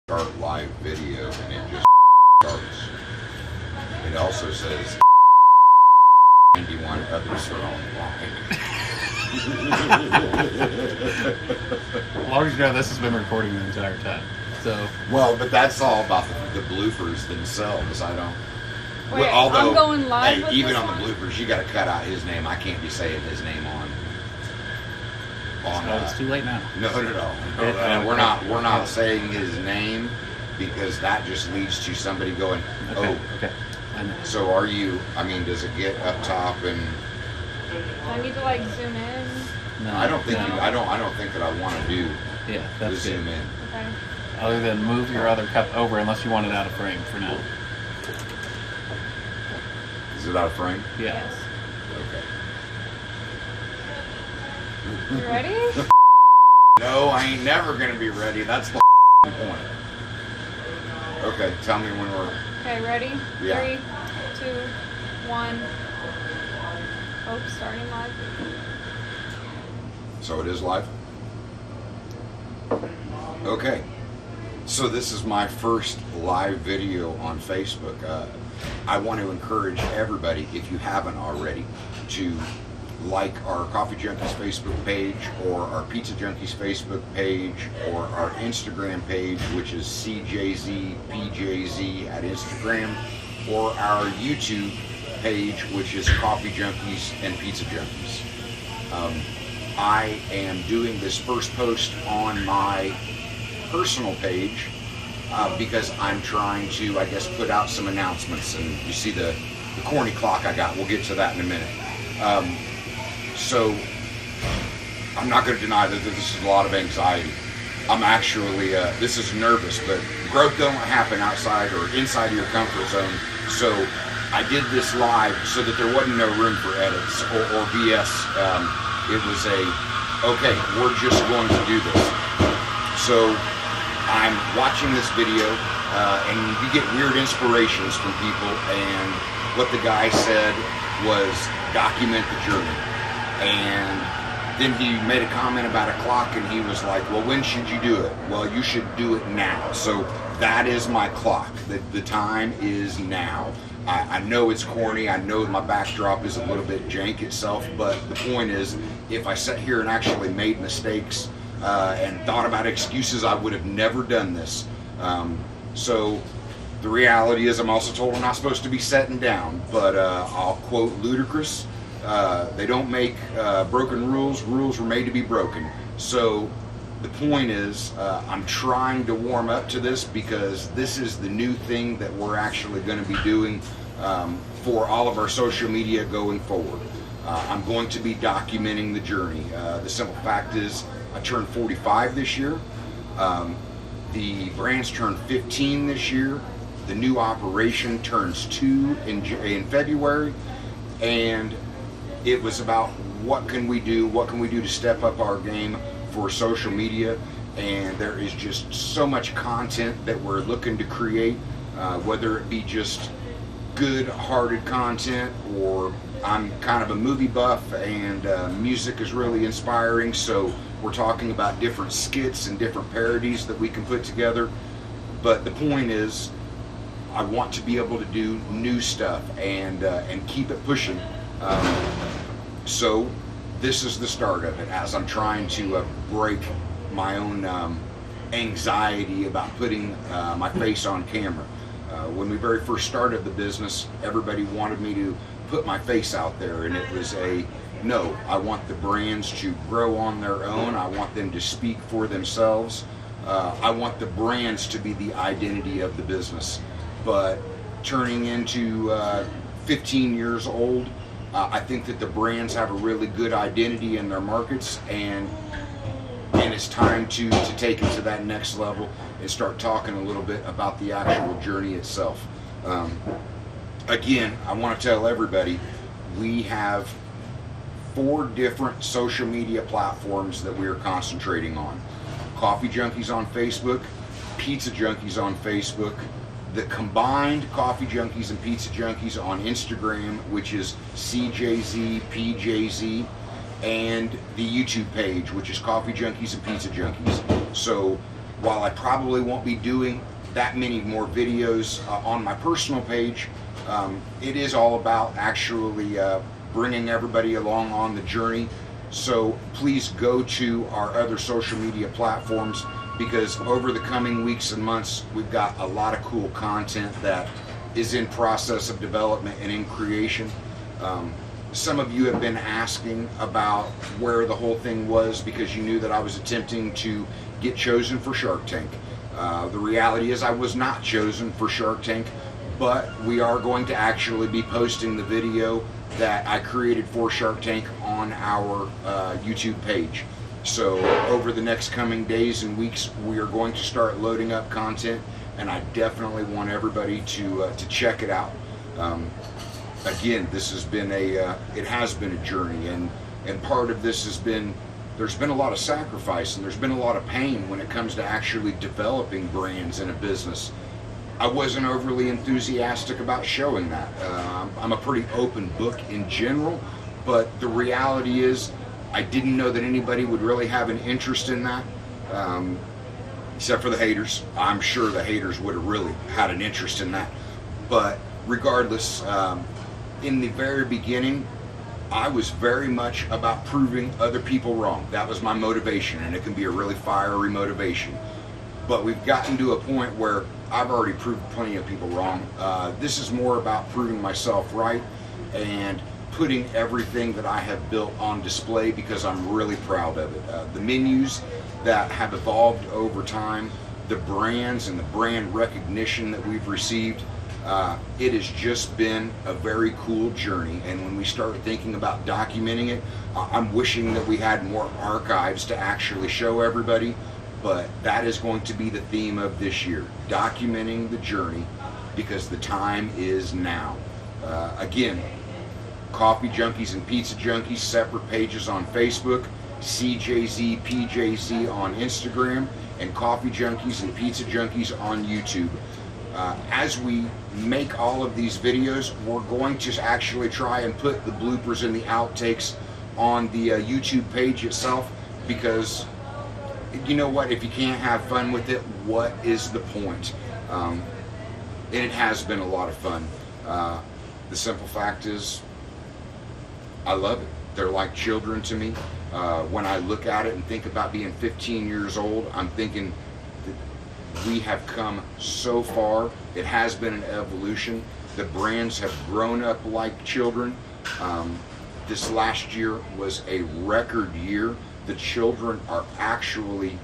start live video and it just starts. It also says 91 others are online. As long as you know this has been recording the entire time. So Well, but that's all about the bloopers themselves. I don't. Wait, Well, although, I'm going live with even this on one? the bloopers, you got to cut out his name. I can't be saying his name on. it's too late now. No. We're not saying his name because that just leads to somebody going, Okay. oh. Okay. I know. So are you? I mean, does it get up top and? Do I need to like zoom in? No, I don't think no. I don't think that I want to do Yeah, the that's zoom good. in. Okay. Other than move your other cup over, unless you want it out of frame for now. Is it out of frame? Yeah. Yes. Okay. You ready? No, I ain't never gonna be ready. That's the point. Okay, tell me when we're. Okay, ready? Yeah. 3, 2, 1. Oh, starting live. So it is live? Okay. So this is my first live video on Facebook. I want to encourage everybody, if you haven't already, to like our Coffee Junkies Facebook page or our Pizza Junkies Facebook page or our Instagram page, which is CJZPJZ at Instagram, or our YouTube page, which is Coffee Junkies and Pizza Junkies. I am doing this first post on my personal page because I'm trying to, I guess, put out some announcements. And you see the corny clock I got. We'll get to that in a minute. So I'm not going to deny that this is a lot of anxiety. I'm actually, this is nervous, but growth don't happen outside or inside of your comfort zone. So I did this live so that there wasn't no room for edits or BS. It was okay, we're just going to do this. So I'm watching this video, and you get weird inspirations from people, and what the guy said was document the journey. And then he made a comment about a clock, and he was like, well, when should you do it? Well, you should do it now. So that is my clock. The time is now. I know it's corny. I know my backdrop is a little bit jank itself, but the point is, if I sat here and actually made mistakes and thought about excuses, I would have never done this. So the reality is, I'm also told I'm not supposed to be sitting down, but I'll quote Ludacris. They don't make broken rules. Rules were made to be broken. So the point is, I'm trying to warm up to this because this is the new thing that we're actually going to be doing for all of our social media going forward. I'm going to be documenting the journey. The simple fact is, I turned 45 this year. The brands turned 15 this year. The new operation turns 2 in February. And it was about what can we do to step up our game for social media. And there is just so much content that we're looking to create, whether it be just good-hearted content, or I'm kind of a movie buff and music is really inspiring, so we're talking about different skits and different parodies that we can put together. But the point is, I want to be able to do new stuff and keep it pushing. So this is the start of it, as I'm trying to break my own anxiety about putting my face on camera. When we very first started the business, everybody wanted me to put my face out there, and it was no, I want the brands to grow on their own. I want them to speak for themselves. I want the brands to be the identity of the business. But turning into 15 years old, I think that the brands have a really good identity in their markets, and it's time to take it to that next level and start talking a little bit about the actual journey itself. Again, I want to tell everybody, we have 4 different social media platforms that we are concentrating on. Coffee Junkies on Facebook, Pizza Junkies on Facebook, the combined Coffee Junkies and Pizza Junkies on Instagram, which is CJZPJZ, and the YouTube page, which is Coffee Junkies and Pizza Junkies. So while I probably won't be doing that many more videos on my personal page, it is all about actually bringing everybody along on the journey. So please go to our other social media platforms, because over the coming weeks and months, we've got a lot of cool content that is in process of development and in creation. Some of you have been asking about where the whole thing was, because you knew that I was attempting to get chosen for Shark Tank. The reality is I was not chosen for Shark Tank, but we are going to actually be posting the video that I created for Shark Tank on our YouTube page. So over the next coming days and weeks, we are going to start loading up content, and I definitely want everybody to check it out. Again, this has been it has been a journey, and part of this has been, there's been a lot of sacrifice and there's been a lot of pain when it comes to actually developing brands in a business. I wasn't overly enthusiastic about showing that. I'm a pretty open book in general, but the reality is I didn't know that anybody would really have an interest in that, except for the haters. I'm sure the haters would have really had an interest in that. But regardless, in the very beginning, I was very much about proving other people wrong. That was my motivation, and it can be a really fiery motivation. But we've gotten to a point where I've already proved plenty of people wrong. This is more about proving myself right and putting everything that I have built on display, because I'm really proud of it. The menus that have evolved over time, the brands and the brand recognition that we've received, it has just been a very cool journey. And when we start thinking about documenting it, I'm wishing that we had more archives to actually show everybody, but that is going to be the theme of this year, documenting the journey, because the time is now. Again, Coffee Junkies and Pizza Junkies, separate pages on Facebook, CJZ, PJZ on Instagram, and Coffee Junkies and Pizza Junkies on YouTube. As we make all of these videos, we're going to actually try and put the bloopers and the outtakes on the YouTube page itself, because you know what, if you can't have fun with it, what is the point? And it has been a lot of fun. The simple fact is, I love it. They're like children to me. When I look at it and think about being 15 years old, I'm thinking that we have come so far. It has been an evolution. The brands have grown up like children. This last year was a record year. The children are actually,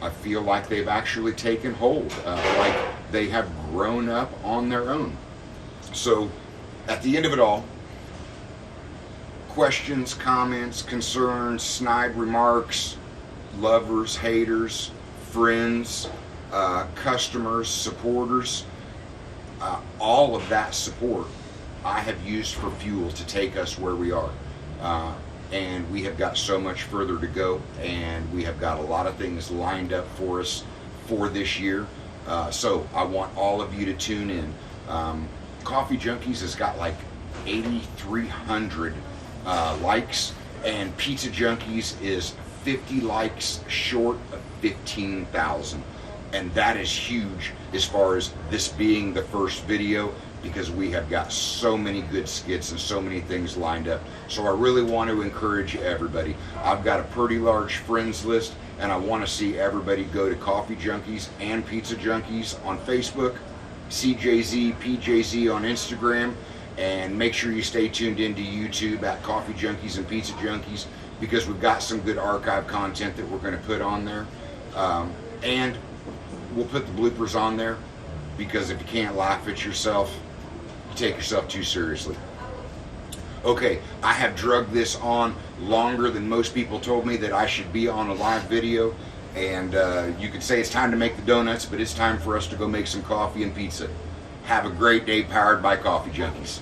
I feel like they've actually taken hold, like they have grown up on their own. So at the end of it all, questions, comments, concerns, snide remarks, lovers, haters, friends, customers, supporters, all of that support I have used for fuel to take us where we are. And we have got so much further to go, and we have got a lot of things lined up for us for this year. So I want all of you to tune in. Coffee Junkies has got like 8,300 likes, and Pizza Junkies is 50 likes short of 15,000. And that is huge as far as this being the first video, because we have got so many good skits and so many things lined up. So I really want to encourage everybody. I've got a pretty large friends list, and I want to see everybody go to Coffee Junkies and Pizza Junkies on Facebook, CJZ, PJZ on Instagram, and make sure you stay tuned into YouTube at Coffee Junkies and Pizza Junkies, because we've got some good archive content that we're going to put on there. And we'll put the bloopers on there, because if you can't laugh at yourself, you take yourself too seriously. Okay, I have drugged this on longer than most people told me that I should be on a live video, and you could say it's time to make the donuts, but it's time for us to go make some coffee and pizza. Have a great day, powered by Coffee Junkies.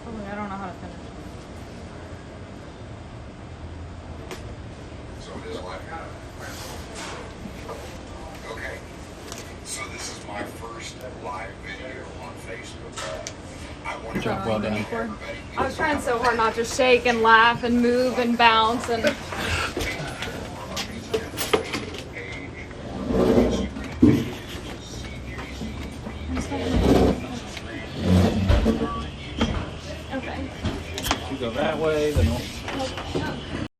Oh, I don't know how to finish. So it is live. Okay, so this is my first live video on Facebook. I want to Good job, well done. I was trying so hard not to shake and laugh and move and bounce and way, then we'll